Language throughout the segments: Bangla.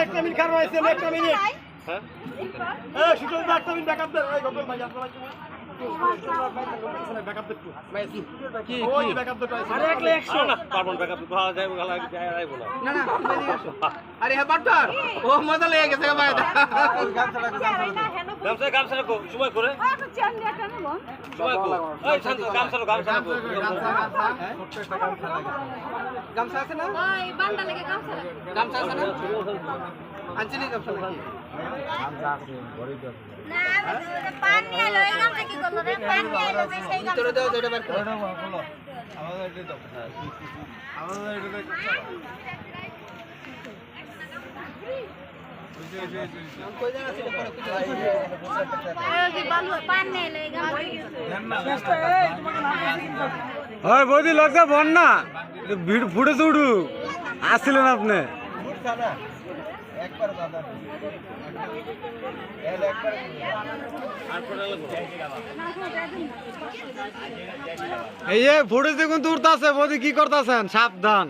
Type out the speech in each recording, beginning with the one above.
একটা মিনিট খারাপ হয়েছে একটা মিনিট হ্যাঁ সুযোগ একটা মিনিট ব্যাকআপ দেন এই গতর ভাই আপনারা ব্যাকআপ দেন কি ওই ব্যাকআপ দেন আরে 100 না পারবো ব্যাকআপ তো যাই যাইবো না না তুমি এদিকে আসো আরে হ্যাঁ বাট্টার ও মজা লেগে গেছে ভাই গামছা রাখো সময় করে সময় কো এই শান্ত গামছা রাখো গামছা আছে না ওই বান্ডা লাগে গামছা আছে না আঞ্চলি গামছা নাকি গামছা আছে বড় তো না পানি এলো এই গামছা কি করলো রে পানি এলো সেই গামছা ভিতরে দাও এটা বের করো বলো আমাদের এটা দাও আমাদের এটা দাও কই জানা ছিল পরে কি বালু পানি এলো এই গামছা ওই বৌদি লগা বন্যা ফুটে উঠু আসছিলেন আপনি একবার দাদা একবার এই যে ফুটে দেখুন তুলতাছে বৌদি কি করতেছেন সাবধান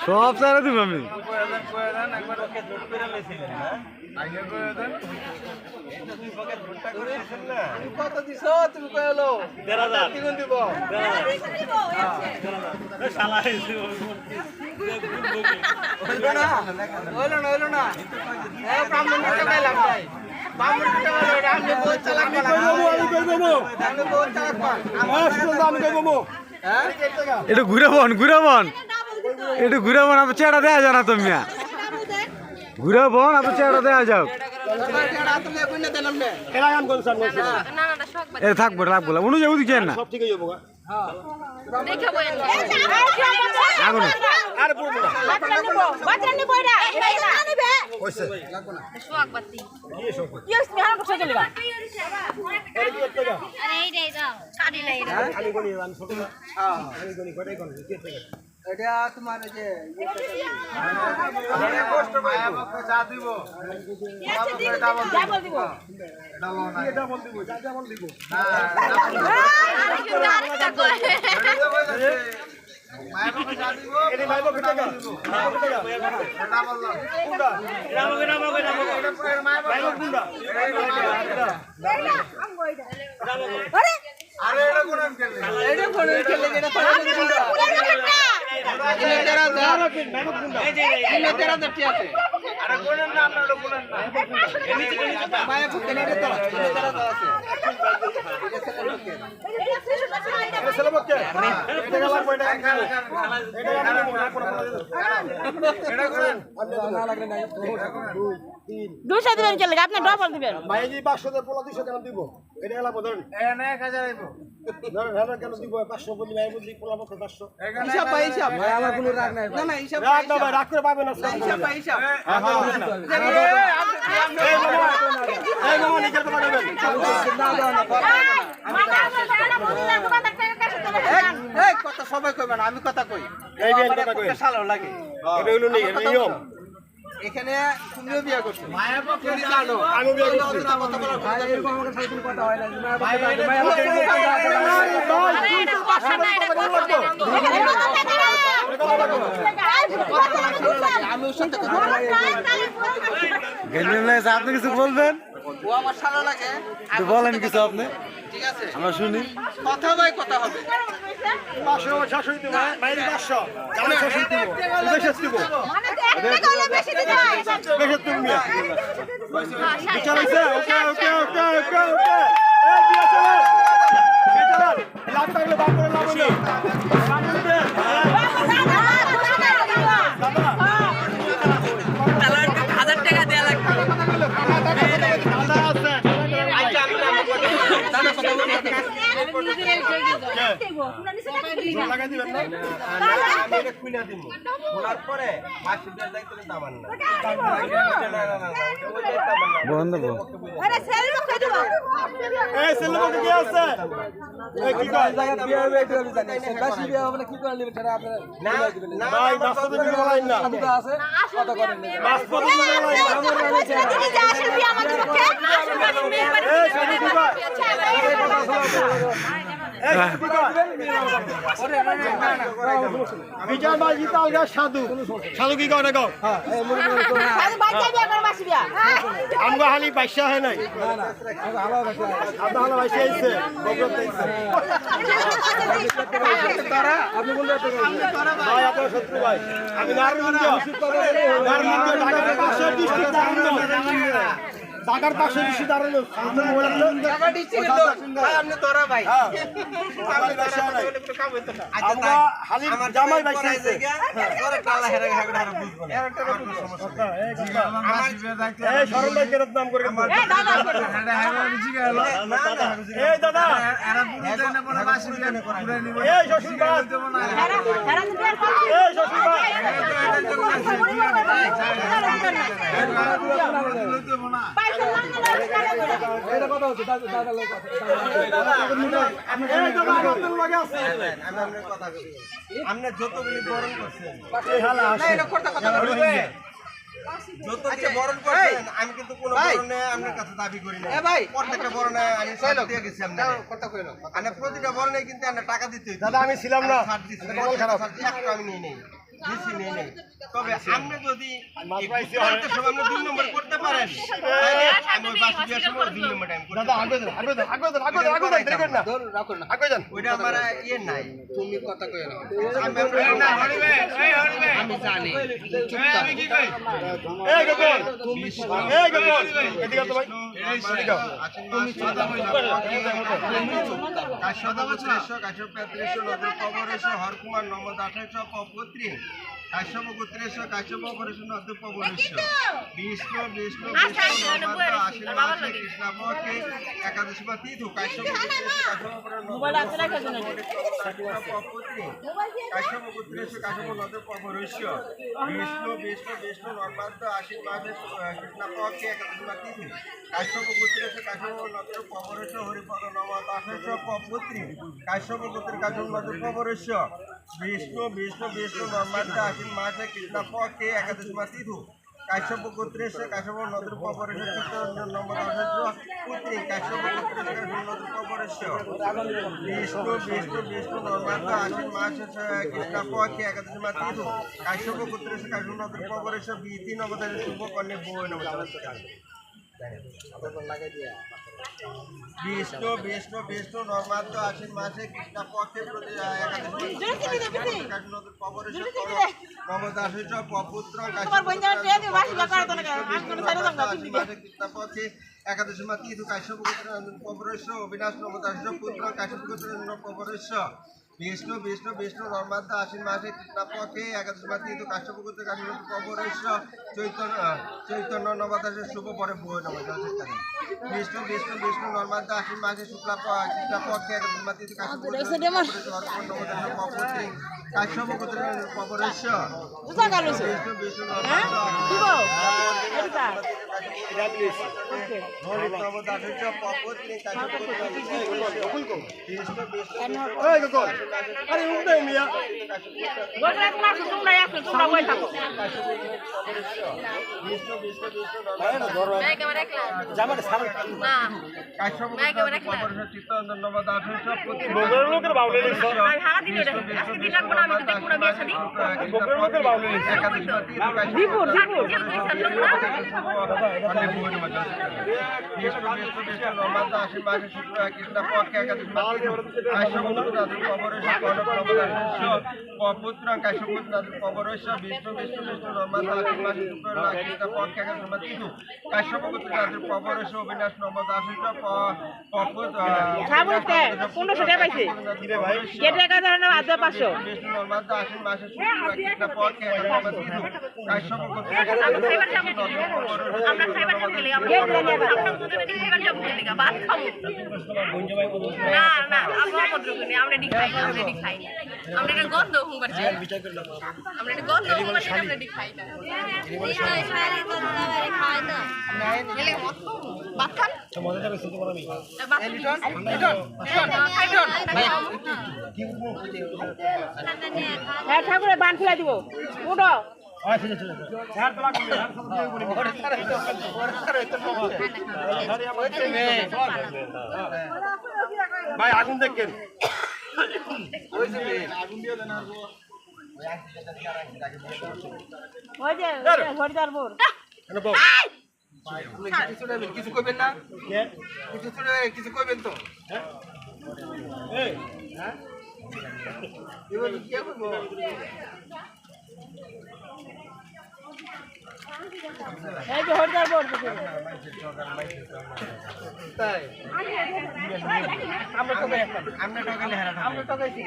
সব সারা দিব আমি কত দিছো তুমি কইলো 1,500 কি কোন দিব শালা হইলো না এই ব্রাহ্মণ টাকা লাগ যায় ব্রাহ্মণ টাকা লাগে আমি বহুত চালাক আমি বহুত চালাক আমি কইবো হ্যাঁ একটু ঘুরে বন একটু ঘুরে বন আপনি চেহারা দেয়া যাও না তুমি ঘুরে বন আপনি চেহারা দেয়া যাও এ থাকবো রাখবো অনুযায়ী ওদিকে না সব ঠিক হয়ে যাবো আগুন এটা তোমার যে দুশো দিবেন চলে আপনি ডবল দিবেন ভাই 500 পোলা 200 টাকা দিব এটা এলা বলেন 1000 আইব ধরেন কেন দিব 500 বলি ভাই বলি পোলা 500 হিসাব ভাই হিসাব ভাই আমার কোনো রাগ নাই না না হিসাব রাগ না ভাই রাগ করে পাবেন না হিসাব ভাই হিসাব এই মামা নিকেল কথা বলবেন এই কথা সবাই কইবেন আমি কথা কই এই বিয়ান কথা কই শালো লাগে এটা হলো নেই নিয়ম এখানে তুমিও বিয়া করছো মায়ের পক্ষে জানো আমি বিয়া করছি কথা বলা ভাই এরকম আমাকে সাথে কোনো কথা হয় না ভাই আমি ওর সাথে কথা আপনি কিছু বলবেন ও আমার শালা লাগে তো বলেন কিছু আপনি ঠিক আছে আমরা শুনি কথা ভাই কথা হবে 500 600 দিব বাইরে 500 আমি 600 দিব বেশি দিব মানে একটা গলে বেশি দিতে হয় বেশি তুমি বিচার হইছে ওকে এই দিয়া চলো লাখ টাকা দাম করে লাভ হলো লাগাই দিবেন না আমি এটা খুলে দিব খোলার পরে 500 টাকা দাইতে দামান না বন্ধ আরে সেলফ কই দিব এই সেলফ কি আছে এই কি কয় জায়গা বিয়ে হবে একটু আমি জানি বেশি বিয়ে হবে না কি করে নেবেন তারা আপনারা না ভাই বাস্তবে বিয়ে বলাই না সাধুতা আছে কত করেন বাস্তবে বিয়ে বলাই না যদি যা আসল বিয়ে আমাদের পক্ষে আসল এই সাধু কি কয় বিজয় ভাই জিতাল গা সাধু সাধু কি কও না কও সাধু বাচ্চা বিয়া করে বাসি বিয়া আমগো হালি বাইশা হয় নাই না না ভালো আছে আদা হালা বাইশা আইছে বগত আইছে আপনি বললে ভাই আপনার শত্রু ভাই আমি নারায়ণগঞ্জ ঢাকার পাশে ডিস্ট্রিক্ট ঢাকার পাশে ডিস্ট্রিক্ট দাঁড়ানো ঢাকা ডিস্ট্রিক্টের তো ভাই আপনি তোরা ভাই আমি তোরা বলে তো কাম হইতো না আমরা হালি জামাই বাইশা আইছে তোরা কালা হেরা হেরা বুঝবো না এর একটা সমস্যা এই শরণ ভাই কেরত নাম করে এ দাদা এই দাদা এই শ্বশুর ভাই হেরা বিয়া এই শ্বশুর ভাই এটা কথা হচ্ছে দাদা লোক কথা এই দাদা আপনাদের লাগে আছে আমি আপনার কথা কই আপনি যতগুলি বরণ করছেন এই হালা না এটা কথা বলবে যতগুলি বরণ করছেন আমি কিন্তু কোনো বরণে আপনার কাছে দাবি করি না ভাই প্রত্যেকটা বরণে আমি ছাড় দিয়ে গেছি আপনার কথা কইলো মানে প্রতিটা বরণে কিন্তু আপনি টাকা দিতে হইতো দাদা আমি ছিলাম না ছাড় দিছি খারাপ একটা আমি নেই নেই দিছি নেই নেই তবে আপনি যদি করতে সময় আপনি 2 নম্বর করতে পারেন তাহলে আমি বাসি বিয়ার সময় 2 নম্বর টাইম করতে দাদা আগে দেন দেখেন না রাখো না আগে যান ওইটা আমার ইয়ে নাই তুমি কথা কইও না আমি জানি আমি কি কই এই গগন এদিকে তো ভাই তুমি কাশ্যপ গোত্রেশ কাশ্যপ প্যাত্রেশ নগর পবরেশ হরকুমার নমদ 18 পপত্রী কাশ্যপ গোত্রেশ কাশ্যপ অপারেশন নগর পবরেশ বিষ্ণু বিষ্ণু বিষ্ণু নমদ আশীর্বাদ কৃষ্ণপক্ষে একাদশী বা তিথু কাশ্যপ গোত্রেশ কাশ্যপ অপারেশন মোবাইল আছে রাখার জন্য পপত্রী কাশ্যপ গোত্রেশ কাশ্যপ নগর পবরেশ বিষ্ণু বিষ্ণু বিষ্ণু নমদ আশীর্বাদ কৃষ্ণপক্ষে একাদশী বা তিথু কাশ্যপ গোত্রেশ কাশ্যপ নগর পবরেশ হরিপদ নমদ 18 পপত্রী কাশ্যপ গোত্রের কাশ্যপ নগর পবরেশ বিষ্ণু বিষ্ণু বিষ্ণু নর্মাদা আশ্বিন মাসে কৃষ্ণ পক্ষে একাদশী বা তিথু কাশ্যপ গোত্রেশ কাশ্যপ নগর পবরেশ চিত্তরঞ্জন নমদ 18 পুত্রী কাশ্যপ গোত্রেশ কাশ্যপ নগর পবরেশ বিষ্ণু বিষ্ণু বিষ্ণু নর্মাদা আশ্বিন মাসে কৃষ্ণ পক্ষে একাদশী বা তিথু কাশ্যপ গোত্রেশ কাশ্যপ নগর পবরেশ বিতি নবদানের শুভ কন্যা বই নমস্কার বিষ্ণু বিষ্ণু বিষ্ণু নর্মাদ আশ্বিন মাসে কৃষ্ণ পক্ষে নবদাস পপুত্র কৃষ্ণ পক্ষে একাদশী মা তিথু কাশ্যপ পবরেশ অবিনাশ নবদাস পুত্র কাশ্যপ পবরেশ বিষ্ণু বিষ্ণু বিষ্ণু নর্মাদ আশ্বিন মাসে কৃষ্ণ পক্ষে একাদশী মা তিথু কাশ্যপ পবরেশ চৈতন্য চৈতন্য নবদাসের শুভ পরে বই নমস্কার বিষ্ণু বিষ্ণু বিষ্ণু নর্মাদ আশ্বিন মাসে শুক্লা কৃষ্ণ পক্ষে একাদশী মা তিথু কাশ্যপ কাশ্যপ পবরেশ বিষ্ণু বিষ্ণু এই গগন আরে উঠে মিয়া গোজরাট মাছ তোমরা আসো তোমরা বই থাকো পুত্র কাশ্যপুত্র পবরেশ বিষ্ণু বিষ্ণু বিষ্ণু নর্মাদ আশ্বিন মাসে কৃষ্ণ পক্ষে তিথু কাশ্যপুত্র পবরেশ অবিনাশ নমদ 18 পপুত্র বিষ্ণু নর্মাদ আশ্বিন মাসে কৃষ্ণ পক্ষে তিথু কাশ্যপুত্র ঠাকুরের বান ফেলা দিব উঠো ভাই আগুন দেখেন ওই যে হরিদার বোর কিছু করবেন না কিছু করবেন তো এবার কি করবো এই যে হরিদার বোর তাই আমরা ঠকাইছি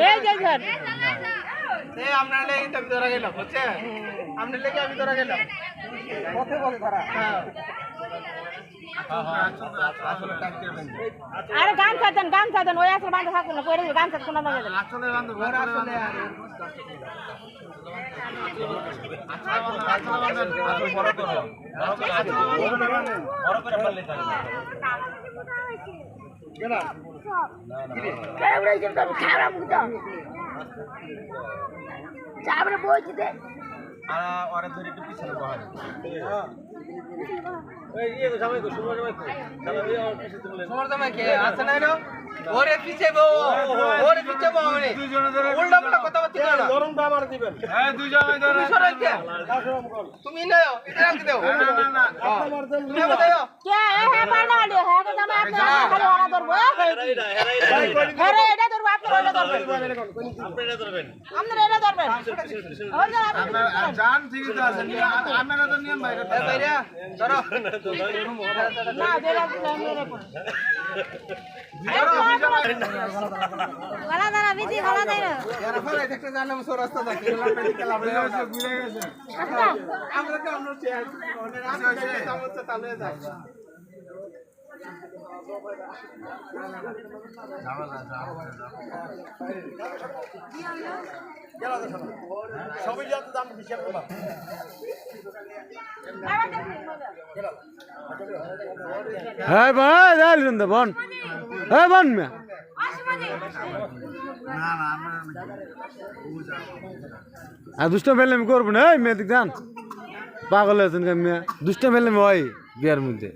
এই যে ঘর আপনার লেগে আমি ধরা গেলাম বুঝছেন আপনার লেগে আমি ধরা গেলাম পথে বলে তারা আরে গান চাইতেন ওই আসলে বান্ধব থাকতো না পরে গান চাইতে শোনা লাগে আসলে বান্ধব আসলে সমর্থন কে আছে না এনো ওরে পিছে বো উল্টা পাল্টা কথা বলতে না গরমটা আমার দিবেন হ্যাঁ দুই জামাই ধরে তুমি সরাই কে তুমি নাও এটা রাখ দাও না তুমি আমাকে দাও কে হে পান্ডা আলে হে তো জামা আপনি খালি ওরা ধরবো আরে এটা ধরবো আপনি ওইটা ধরবেন আপনারা এটা ধরবেন আপনার জান ঠিকই তো আছে আপনারা তো নিয়ম বাইরে এ বাইরে ধরো না দেরা মেরে গলা দাঁড়া বিধি গলা দাঁড়া यार ফলে দেখতে জানলাম সো রাস্তা থাকে ঘুরে গেছে আমরা তো আমরা চেয়ার ওনে রাস্তা সমস্যা চালু হয়ে যায় সবই যাতে দাম হিসাব করবা হ্যাঁ ভাই যাইলেন তো বন হ্যাঁ বন মিয়া আর দুষ্ট ফেললে আমি করবো না এই মেয়ে দেখান পাগল আছেন কে মিয়া দুষ্ট ফেললে আমি হয় বিয়ার মধ্যে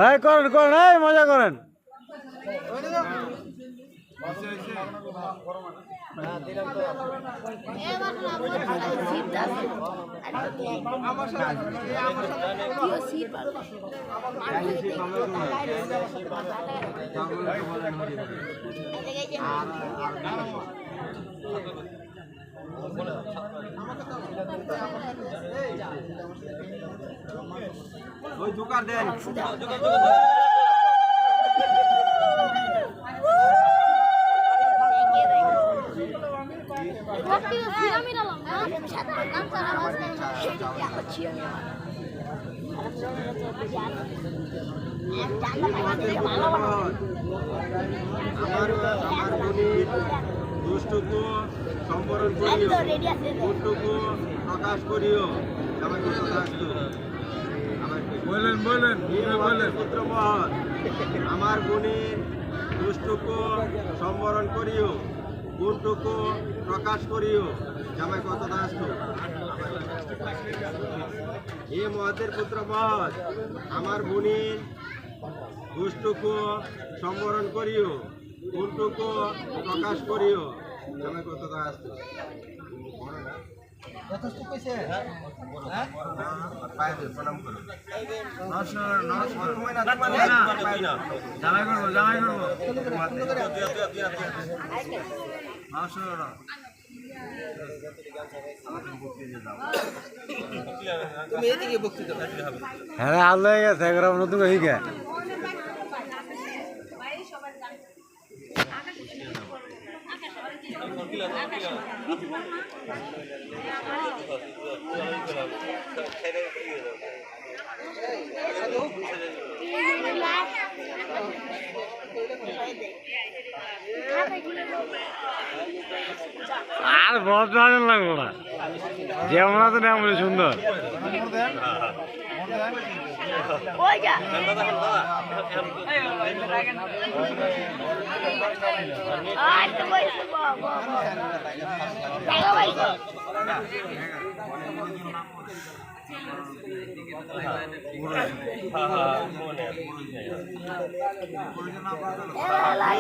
এই করেন করেন এই মজা করেন ওই জোকার দেন দুষ্টুকু সম্বরণ করিও দুষ্টুকু প্রকাশ করিও বলেন বলেন বলেন পুত্র মহৎ আমার গুণীর দুষ্টুকু সম্বরণ করিও গুণটুকু প্রকাশ করিও জামাই কত দাস্ত হে মহতের পুত্র মহৎ আমার গুণীর দুষ্টুকু সম্বরণ করিও গুণটুকু প্রকাশ করিও জামাই কত দাস্ত যথেষ্ট কইছে হ্যাঁ পায়ে দিয়ে প্রণাম করো জামাই করবো তুমি এদিকে বক্তৃতা হ্যাঁ আল্লাহ গেছে একবার নতুন করে শিখে আর বহুত ভালো লাগলো না যেমন আছে তেমন সুন্দর ওই যা আর তো বইছে বাবা জায়গা বইছে এলা লাই